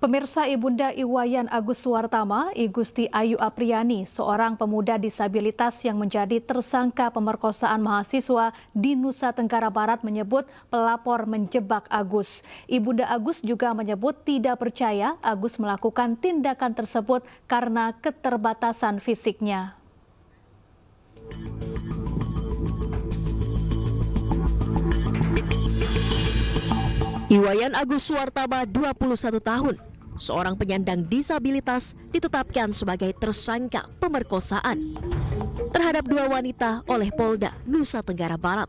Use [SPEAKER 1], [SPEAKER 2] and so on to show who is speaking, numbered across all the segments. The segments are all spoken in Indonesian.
[SPEAKER 1] Pemirsa, Ibunda Iwayan Agus Suwartama, I Gusti Ayu Apriani, seorang pemuda disabilitas yang menjadi tersangka pemerkosaan mahasiswa di Nusa Tenggara Barat menyebut pelapor menjebak Agus. Ibunda Agus juga menyebut tidak percaya Agus melakukan tindakan tersebut karena keterbatasan fisiknya.
[SPEAKER 2] Iwayan Agus Suwartama, 21 tahun, seorang penyandang disabilitas, ditetapkan sebagai tersangka pemerkosaan terhadap dua wanita oleh Polda Nusa Tenggara Barat.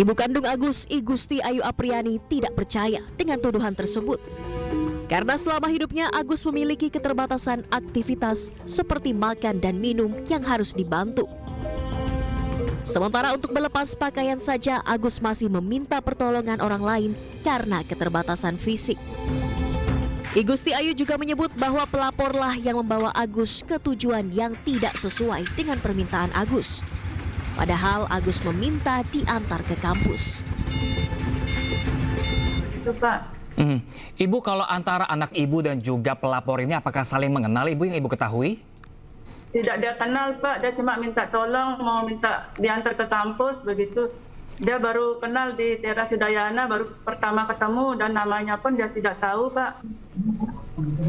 [SPEAKER 2] Ibu kandung Agus, I Gusti Ayu Apriani, tidak percaya dengan tuduhan tersebut karena selama hidupnya Agus memiliki keterbatasan aktivitas seperti makan dan minum yang harus dibantu. Sementara untuk melepas pakaian saja Agus masih meminta pertolongan orang lain karena keterbatasan fisik. I Gusti Ayu juga menyebut bahwa pelaporlah yang membawa Agus ke tujuan yang tidak sesuai dengan permintaan Agus. Padahal Agus meminta diantar ke kampus.
[SPEAKER 3] Susah.
[SPEAKER 4] Ibu, kalau antara anak ibu dan juga pelapor ini apakah saling mengenal, Ibu, yang Ibu ketahui?
[SPEAKER 3] Tidak dia kenal, Pak. Dia cuma minta tolong, mau minta diantar ke kampus, begitu. Dia baru kenal di teras Udayana, baru pertama ketemu, dan namanya pun dia tidak tahu, Pak.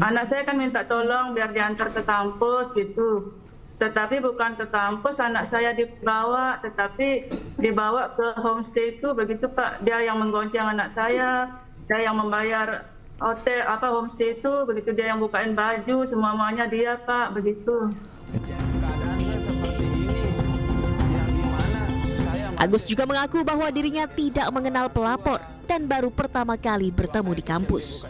[SPEAKER 3] Anak saya kan minta tolong biar diantar ke kampus, gitu. Tetapi bukan ke kampus, anak saya dibawa, tetapi dibawa ke homestay itu, begitu, Pak. Dia yang menggonceng anak saya, dia yang membayar hotel, homestay itu, begitu. Dia yang bukain baju, semuanya dia, Pak, begitu.
[SPEAKER 2] Agus juga mengaku bahwa dirinya tidak mengenal pelapor dan baru pertama kali bertemu di kampus.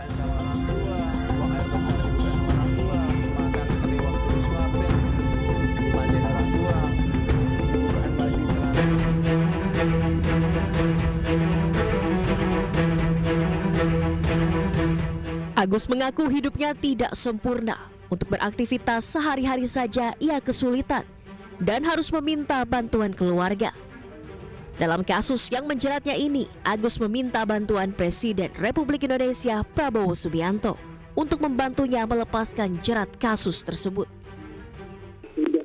[SPEAKER 2] Agus mengaku hidupnya tidak sempurna. Untuk beraktivitas sehari-hari saja ia kesulitan dan harus meminta bantuan keluarga. Dalam kasus yang menjeratnya ini, Agus meminta bantuan Presiden Republik Indonesia Prabowo Subianto untuk membantunya melepaskan jerat kasus tersebut.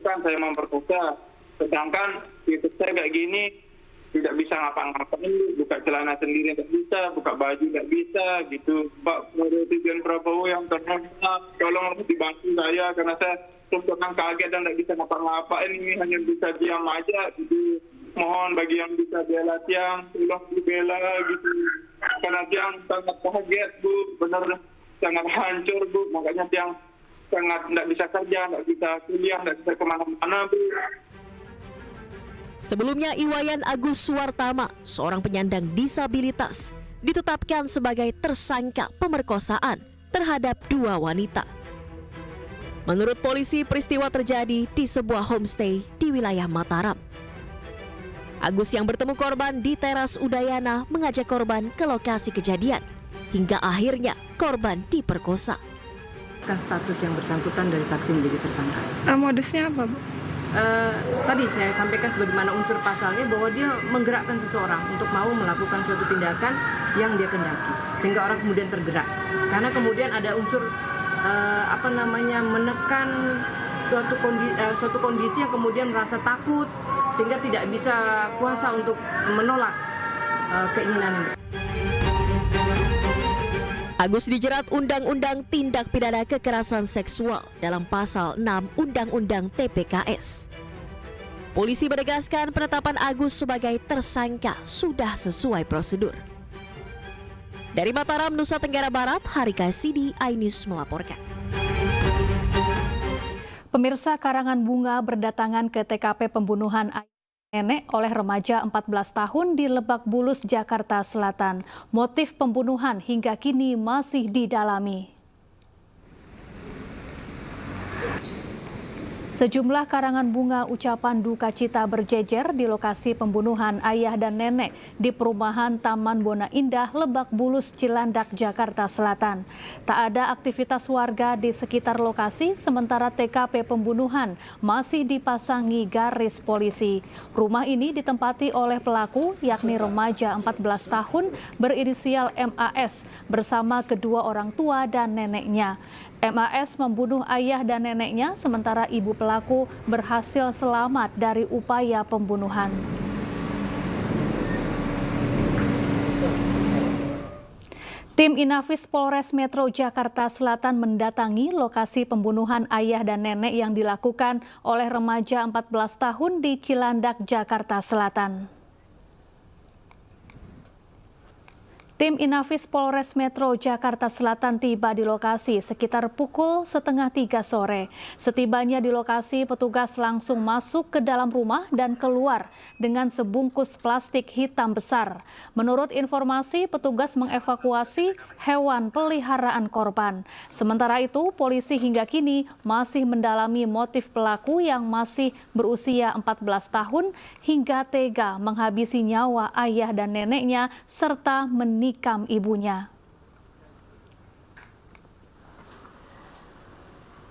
[SPEAKER 5] Kan saya memperkosa, sedangkan itu saya kayak gini tidak bisa ngapa-ngapain, buka celana sendiri tidak bisa, buka baju tidak bisa, gitu. Pak Presiden Prabowo yang terhormat, tolong dibantu saya karena saya terus terang kaget dan tidak bisa ngapa-ngapain, ini hanya bisa diam aja, gitu. Mohon bagi yang bisa bela Tiang, tolong dibela, gitu. Karena Tiang sangat kaget, Bu, benar sangat hancur, Bu, makanya Tiang sangat tidak bisa kerja, tidak bisa kuliah, tidak bisa kemana-mana, Bu.
[SPEAKER 2] Sebelumnya, Iwayan Agus Suwartama, seorang penyandang disabilitas, ditetapkan sebagai tersangka pemerkosaan terhadap dua wanita. Menurut polisi, peristiwa terjadi di sebuah homestay di wilayah Mataram. Agus yang bertemu korban di teras Udayana mengajak korban ke lokasi kejadian, hingga akhirnya korban diperkosa.
[SPEAKER 6] Kan status yang bersangkutan dari saksi menjadi tersangka.
[SPEAKER 7] Modusnya apa, Bu?
[SPEAKER 6] Tadi saya sampaikan sebagaimana unsur pasalnya bahwa dia menggerakkan seseorang untuk mau melakukan suatu tindakan yang dia kendaki, sehingga orang kemudian tergerak. Karena kemudian ada unsur menekan suatu kondisi yang kemudian merasa takut sehingga tidak bisa kuasa untuk menolak keinginan yang bersangkutan.
[SPEAKER 2] Agus dijerat Undang-Undang Tindak Pidana Kekerasan Seksual dalam Pasal 6 Undang-Undang TPKS. Polisi menegaskan penetapan Agus sebagai tersangka sudah sesuai prosedur. Dari Mataram, Nusa Tenggara Barat, Harika Sidi, iNews melaporkan.
[SPEAKER 1] Pemirsa, karangan bunga berdatangan ke TKP pembunuhan nenek oleh remaja 14 tahun di Lebak Bulus, Jakarta Selatan. Motif pembunuhan hingga kini masih didalami. Sejumlah karangan bunga ucapan duka cita berjejer di lokasi pembunuhan ayah dan nenek di perumahan Taman Bona Indah, Lebak Bulus, Cilandak, Jakarta Selatan. Tak ada aktivitas warga di sekitar lokasi, sementara TKP pembunuhan masih dipasangi garis polisi. Rumah ini ditempati oleh pelaku, yakni remaja 14 tahun berinisial MAS bersama kedua orang tua dan neneknya. MAS membunuh ayah dan neneknya, sementara ibu pelaku berhasil selamat dari upaya pembunuhan. Tim Inafis Polres Metro Jakarta Selatan mendatangi lokasi pembunuhan ayah dan nenek yang dilakukan oleh remaja 14 tahun di Cilandak, Jakarta Selatan. Tim Inafis Polres Metro Jakarta Selatan tiba di lokasi sekitar pukul 2:30 sore. Setibanya di lokasi, petugas langsung masuk ke dalam rumah dan keluar dengan sebungkus plastik hitam besar. Menurut informasi, petugas mengevakuasi hewan peliharaan korban. Sementara itu, polisi hingga kini masih mendalami motif pelaku yang masih berusia 14 tahun hingga tega menghabisi nyawa ayah dan neneknya serta menikam ibunya.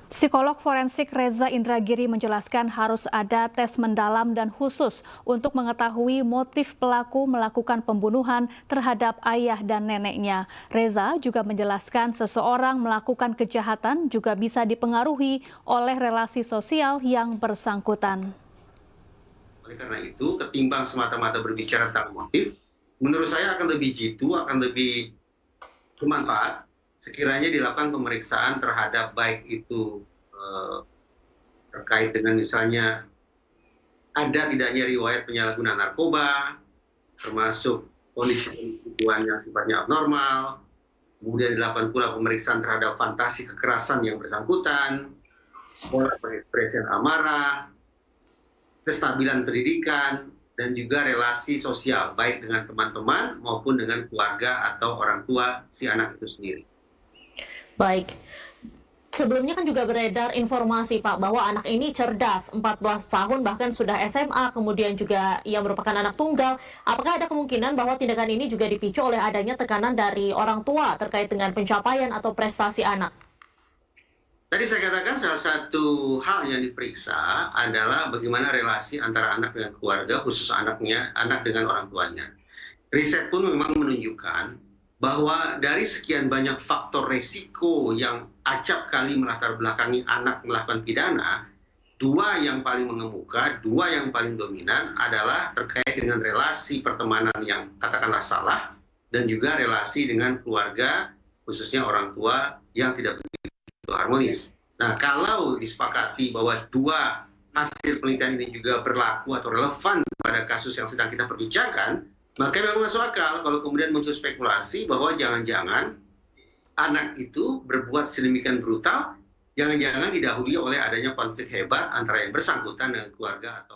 [SPEAKER 1] Psikolog forensik Reza Indragiri menjelaskan harus ada tes mendalam dan khusus untuk mengetahui motif pelaku melakukan pembunuhan terhadap ayah dan neneknya. Reza juga menjelaskan seseorang melakukan kejahatan juga bisa dipengaruhi oleh relasi sosial yang bersangkutan.
[SPEAKER 7] Oleh karena itu, ketimbang semata-mata berbicara tentang motif, menurut saya akan lebih jitu, akan lebih bermanfaat sekiranya dilakukan pemeriksaan terhadap baik itu terkait dengan misalnya ada tidaknya riwayat penyalahgunaan narkoba, termasuk kondisi tubuhan yang sifatnya abnormal, kemudian dilakukan pula pemeriksaan terhadap fantasi kekerasan yang bersangkutan, pola pengekspresian amarah, kestabilan pendidikan, dan juga relasi sosial, baik dengan teman-teman maupun dengan keluarga atau orang tua si anak itu sendiri.
[SPEAKER 8] Baik. Sebelumnya kan juga beredar informasi, Pak, bahwa anak ini cerdas, 14 tahun, bahkan sudah SMA, kemudian juga ia merupakan anak tunggal. Apakah ada kemungkinan bahwa tindakan ini juga dipicu oleh adanya tekanan dari orang tua terkait dengan pencapaian atau prestasi anak?
[SPEAKER 7] Tadi saya katakan salah satu hal yang diperiksa adalah bagaimana relasi antara anak dengan keluarga, khusus anak dengan orang tuanya. Riset pun memang menunjukkan bahwa dari sekian banyak faktor resiko yang acap kali melatar belakangi anak melakukan pidana, dua yang paling mengemuka, dua yang paling dominan adalah terkait dengan relasi pertemanan yang katakanlah salah, dan juga relasi dengan keluarga, khususnya orang tua yang tidak begitu harmonis. Nah, kalau disepakati bahwa dua hasil penelitian ini juga berlaku atau relevan pada kasus yang sedang kita perbincangkan, maka memang masuk akal kalau kemudian muncul spekulasi bahwa jangan-jangan anak itu berbuat sedemikian brutal, jangan-jangan didahului oleh adanya konflik hebat antara yang bersangkutan dengan keluarga atau